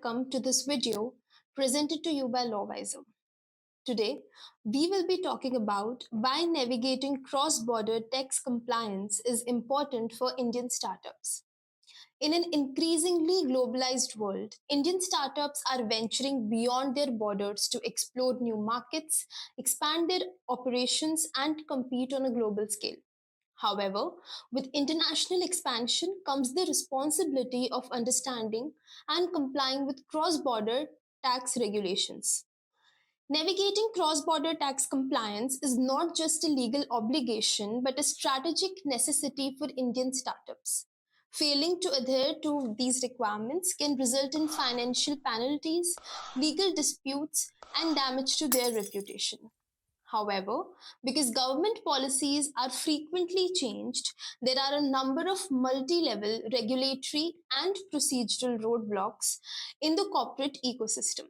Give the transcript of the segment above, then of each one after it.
welcome to this video presented to you by Lawwiser. Today, we will be talking about why navigating cross-border tax compliance is important for Indian startups. In an increasingly globalized world, Indian startups are venturing beyond their borders to explore new markets, expand their operations, and compete on a global scale. However, with international expansion comes the responsibility of understanding and complying with cross border tax regulations. Navigating cross border tax compliance is not just a legal obligation but a strategic necessity for Indian startups. Failing to adhere to these requirements can result in financial penalties, legal disputes, and damage to their reputation. However, because government policies are frequently changed, there are a number of multi level regulatory and procedural roadblocks in the corporate ecosystem.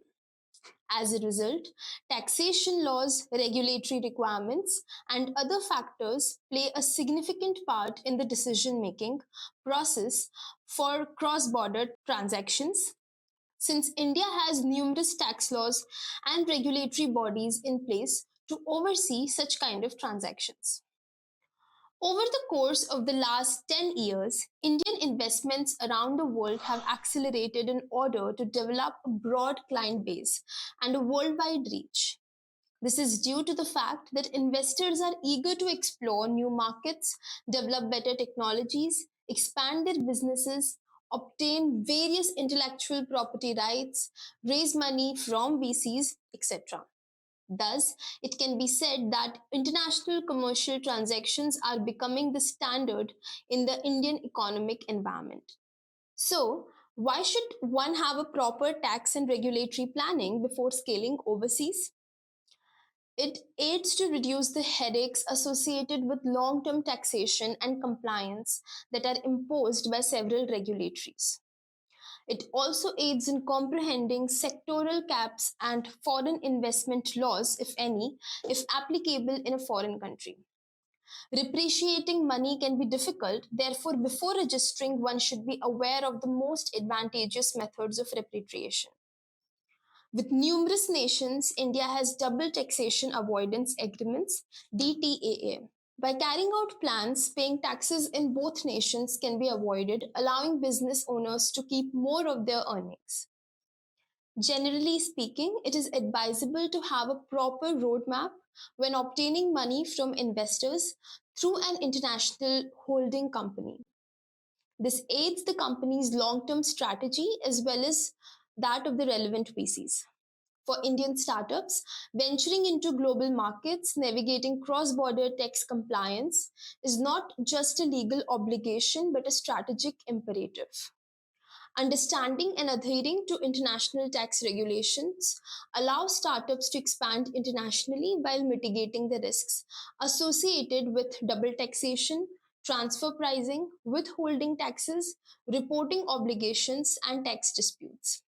As a result, taxation laws, regulatory requirements, and other factors play a significant part in the decision making process for cross border transactions. Since India has numerous tax laws and regulatory bodies in place to oversee such kind of transactions. Over the course of the last 10 years, Indian investments around the world have accelerated in order to develop a broad client base and a worldwide reach. This is due to the fact that investors are eager to explore new markets, develop better technologies, expand their businesses, obtain various intellectual property rights, raise money from VCs, etc. Thus, it can be said that international commercial transactions are becoming the standard in the Indian economic environment. So, why should one have a proper tax and regulatory planning before scaling overseas? It aids to reduce the headaches associated with long term taxation and compliance that are imposed by several regulatories. It also aids in comprehending sectoral caps and foreign investment laws, if any, if applicable in a foreign country. Repatriating money can be difficult, therefore, before registering, one should be aware of the most advantageous methods of repatriation. With numerous nations, India has double taxation avoidance agreements (DTAA). By carrying out plans, paying taxes in both nations can be avoided, allowing business owners to keep more of their earnings. Generally speaking, it is advisable to have a proper roadmap when obtaining money from investors through an international holding company. This aids the company's long term strategy as well as that of the relevant VCs. For Indian startups, venturing into global markets, navigating cross border tax compliance is not just a legal obligation but a strategic imperative. Understanding and adhering to international tax regulations allows startups to expand internationally while mitigating the risks associated with double taxation, transfer pricing, withholding taxes, reporting obligations, and tax disputes.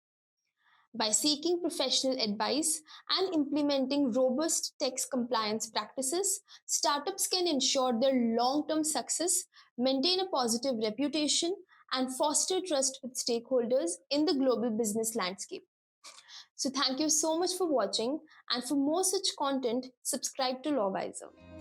By seeking professional advice and implementing robust tax compliance practices, startups can ensure their long term success, maintain a positive reputation, and foster trust with stakeholders in the global business landscape. So, thank you so much for watching, and for more such content, subscribe to Lawwiser.